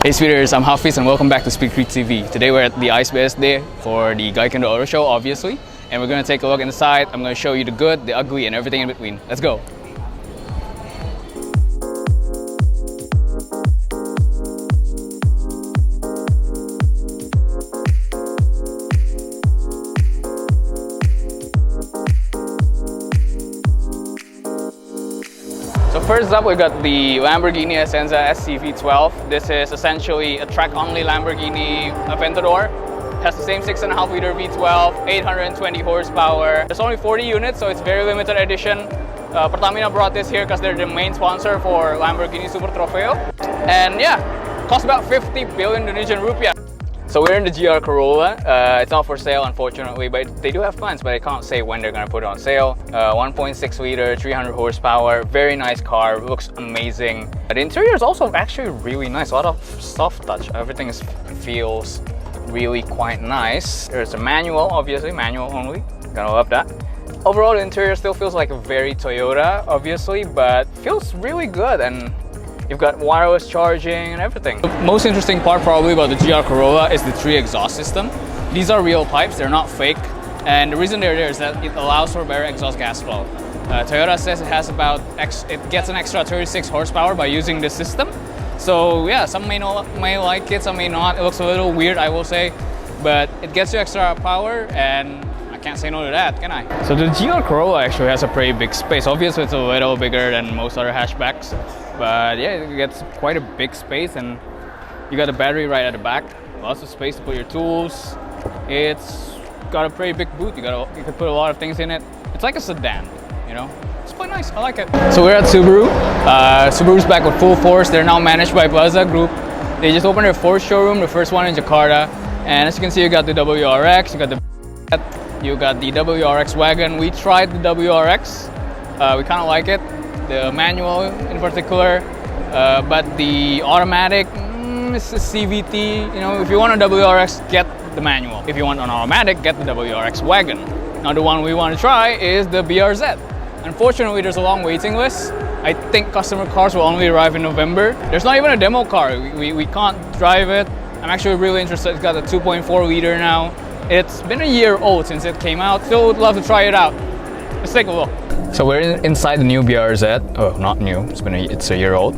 Hey speeders, I'm Hafizh and welcome back to Speedcreek TV. Today we're at the ISBS day for the Gaikindo Auto Show, obviously. And we're going to take a look inside. I'm going to show you the good, the ugly, and everything in between. Let's go! So first up, we got the Lamborghini Essenza SCV12. This is essentially a track-only Lamborghini Aventador. Has the same 6.5 liter V12, 820 horsepower. There's only 40 units, so it's very limited edition. Pertamina brought this here because they're the main sponsor for Lamborghini Super Trofeo. And yeah, costs about 50 billion Indonesian rupiah. So we're in the GR Corolla. It's not for sale, unfortunately, but they do have plans, but I can't say when they're gonna put it on sale. 1.6 liter, 300 horsepower, very nice car, looks amazing. The interior is also actually really nice, a lot of soft touch. Everything feels really quite nice. There's a manual, obviously, manual only. Gonna love that. Overall, the interior still feels like a very Toyota, obviously, but feels really good. And you've got wireless charging and everything. The most interesting part probably about the GR Corolla is the 3 exhaust system. These are real pipes, they're not fake. And the reason they're there is that it allows for better exhaust gas flow. Toyota says it gets an extra 36 horsepower by using this system. So yeah, some may like it, some may not. It looks a little weird, I will say, but it gets you extra power and I can't say no to that, can I? So the GR Corolla actually has a pretty big space. Obviously it's a little bigger than most other hatchbacks, but yeah, it gets quite a big space and you got a battery right at the back. Lots of space to put your tools. It's got a pretty big boot. You can put a lot of things in it. It's like a sedan, you know? It's quite nice, I like it. So we're at Subaru. Subaru's back with full force. They're now managed by Plaza Group. They just opened their 4th showroom, the first one in Jakarta. And as you can see, you got the WRX, you got the WRX wagon. We tried the WRX. We kind of like it. The manual in particular, but the automatic, it's a CVT. You know, if you want a WRX, get the manual. If you want an automatic, get the WRX wagon. Now the one we want to try is the BRZ. Unfortunately, there's a long waiting list. I think customer cars will only arrive in November. There's not even a demo car. We can't drive it. I'm actually really interested. It's got a 2.4 liter now. It's been a year old since it came out. Still would love to try it out. Let's take a look. So we're inside the new BRZ. Oh, not new. It's a year old.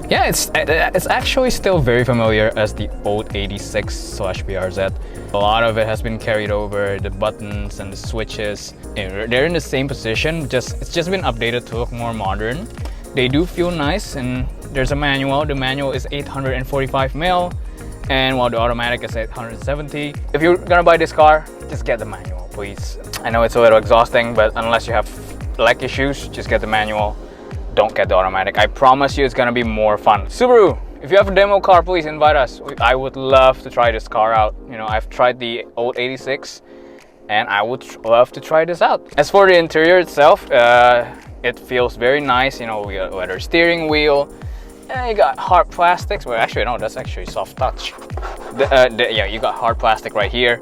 Yeah, it's actually still very familiar as the old 86/BRZ. A lot of it has been carried over. The buttons and the switches, they're in the same position. It's just been updated to look more modern. They do feel nice, and there's a manual. The manual is 845 mil, and while the automatic is 870. If you're gonna buy this car, just get the manual, please. I know it's a little exhausting, but unless you have leg issues, just get the manual. Don't get the automatic. I promise you it's gonna be more fun. Subaru, if you have a demo car, please invite us. I would love to try this car out. You know, I've tried the old 86 and I would love to try this out. As for the interior itself, it feels very nice. You know, we got a leather steering wheel. And you got hard plastics. Well, actually, no, that's actually soft touch. Yeah, you got hard plastic right here.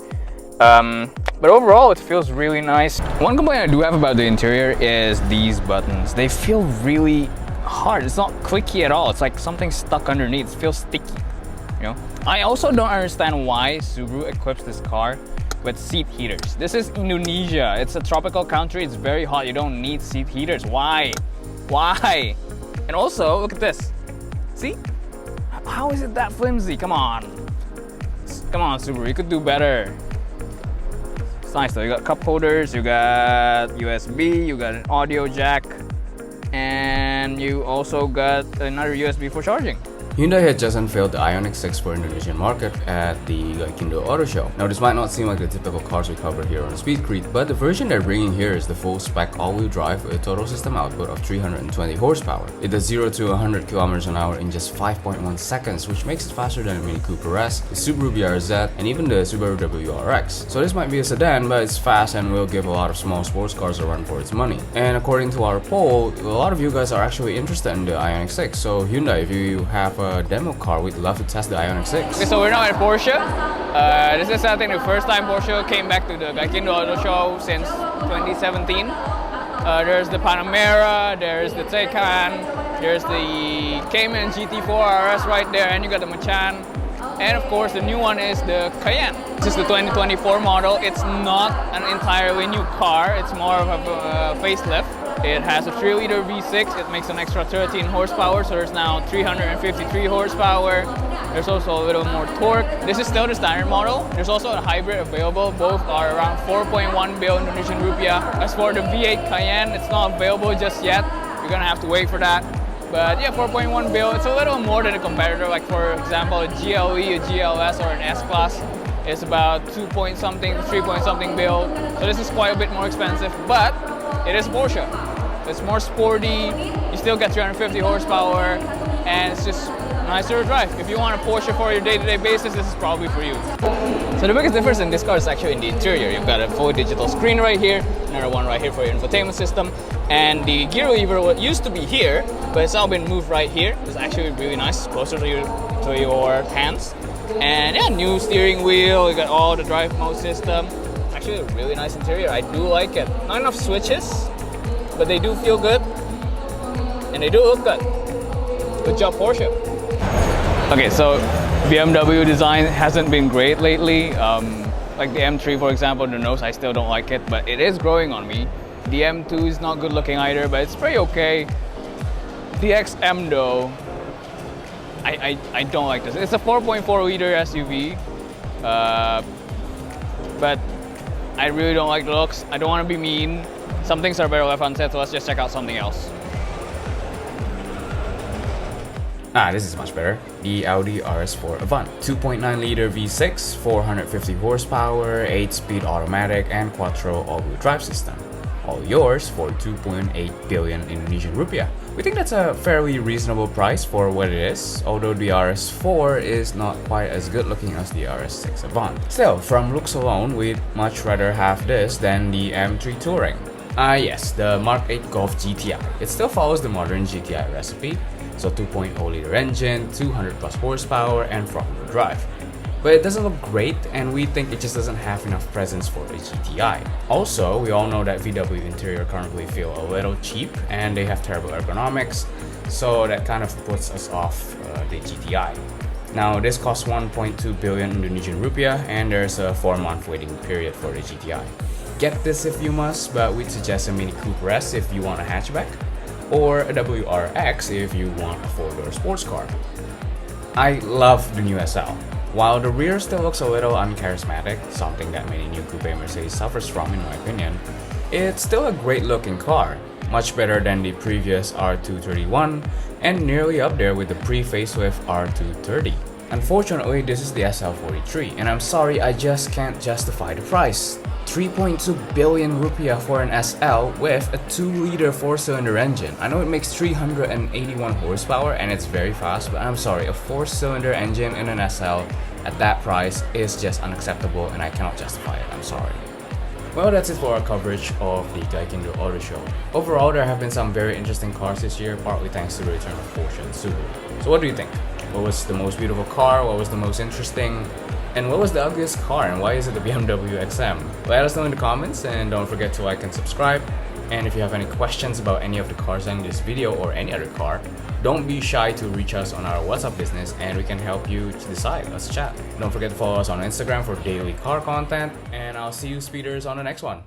But overall, it feels really nice. One complaint I do have about the interior is these buttons. They feel really hard. It's not clicky at all. It's like something stuck underneath. It feels sticky, you know? I also don't understand why Subaru equips this car with seat heaters. This is Indonesia. It's a tropical country. It's very hot. You don't need seat heaters. Why? Why? And also, look at this. See? How is it that flimsy? Come on. Come on, Subaru. You could do better. It's nice though. You got cup holders, you got USB, you got an audio jack, and you also got another USB for charging. Hyundai had just unveiled the IONIQ 6 for Indonesian market at the Gaikindo Auto Show. Now this might not seem like the typical cars we cover here on Speedcreek, but the version they're bringing here is the full spec all-wheel drive with a total system output of 320 horsepower. It does 0 to 100 km/h in just 5.1 seconds, which makes it faster than the Mini Cooper S, the Subaru BRZ, and even the Subaru WRX. So this might be a sedan, but it's fast and will give a lot of small sports cars a run for its money. And according to our poll, a lot of you guys are actually interested in the IONIQ 6. So Hyundai, if you have a demo car, we'd love to test the IONIQ 6. Okay, so we're now at Porsche. This is I think the first time Porsche came back to the Gaikindo Auto Show since 2017. There's the Panamera, there's the Taycan, There's the Cayman GT4 RS right there, and you got the Macan. And of course, the new one is the Cayenne. This is the 2024 model. It's not an entirely new car. It's more of a facelift. It has a 3-liter V6. It makes an extra 13 horsepower, so there's now 353 horsepower. There's also a little more torque. This is still the standard model. There's also a hybrid available. Both are around 4.1 bill Indonesian rupiah. As for the V8 Cayenne, it's not available just yet. You're gonna have to wait for that. But yeah, 4.1 bill, it's a little more than a competitor. Like for example, a GLE, a GLS, or an S-Class is about 2 point something, 3 point something bill. So this is quite a bit more expensive, but it is Porsche. It's more sporty, you still get 350 horsepower, and it's just nicer to drive. If you want a Porsche for your day-to-day basis, this is probably for you. So the biggest difference in this car is actually in the interior. You've got a fully digital screen right here, another one right here for your infotainment system, and the gear lever what used to be here, but it's now been moved right here. It's actually really nice, closer to your hands. And yeah, new steering wheel, you got all the drive mode system. It's actually a really nice interior, I do like it. Not enough switches, but they do feel good, and they do look good. Good job, Porsche. Okay, so BMW design hasn't been great lately. Like the M3, for example, the nose, I still don't like it, but it is growing on me. The M2 is not good looking either, but it's pretty okay. The XM though, I don't like this. It's a 4.4 liter SUV, but I really don't like the looks. I don't want to be mean. Some things are better left unsaid, so let's just check out something else. This is much better. The Audi RS4 Avant. 2.9 liter V6, 450 horsepower, 8-speed automatic, and quattro all-wheel drive system. All yours for 2.8 billion Indonesian rupiah. We think that's a fairly reasonable price for what it is, although the RS4 is not quite as good looking as the RS6 Avant. Still, from looks alone, we'd much rather have this than the M3 Touring. Yes, the Mk8 Golf GTI. It still follows the modern GTI recipe, so 2.0 liter engine, 200 plus horsepower, and front-wheel drive. But it doesn't look great, and we think it just doesn't have enough presence for the GTI. Also, we all know that VW interior currently feel a little cheap, and they have terrible ergonomics, so that kind of puts us off the GTI. Now, this costs 1.2 billion Indonesian rupiah, and there's a 4-month waiting period for the GTI. Get this if you must, but we'd suggest a Mini Cooper S if you want a hatchback, or a WRX if you want a 4-door sports car. I love the new SL. While the rear still looks a little uncharismatic, something that many new coupe Mercedes suffers from in my opinion, it's still a great looking car, much better than the previous R231 and nearly up there with the pre-facelift R230. Unfortunately, this is the SL43, and I'm sorry, I just can't justify the price. 3.2 billion rupiah for an SL with a 2-liter 4-cylinder engine. I know it makes 381 horsepower and it's very fast, but I'm sorry, a 4-cylinder engine in an SL at that price is just unacceptable and I cannot justify it, I'm sorry. Well, that's it for our coverage of the Gaikindo Auto Show. Overall, there have been some very interesting cars this year, partly thanks to the return of Porsche and Subaru. So what do you think? What was the most beautiful car? What was the most interesting? And what was the ugliest car, and why is it the BMW XM? Let us know in the comments, and don't forget to like and subscribe. And if you have any questions about any of the cars in this video or any other car, don't be shy to reach us on our WhatsApp business and we can help you to decide. Let's chat. Don't forget to follow us on Instagram for daily car content, and I'll see you speeders on the next one.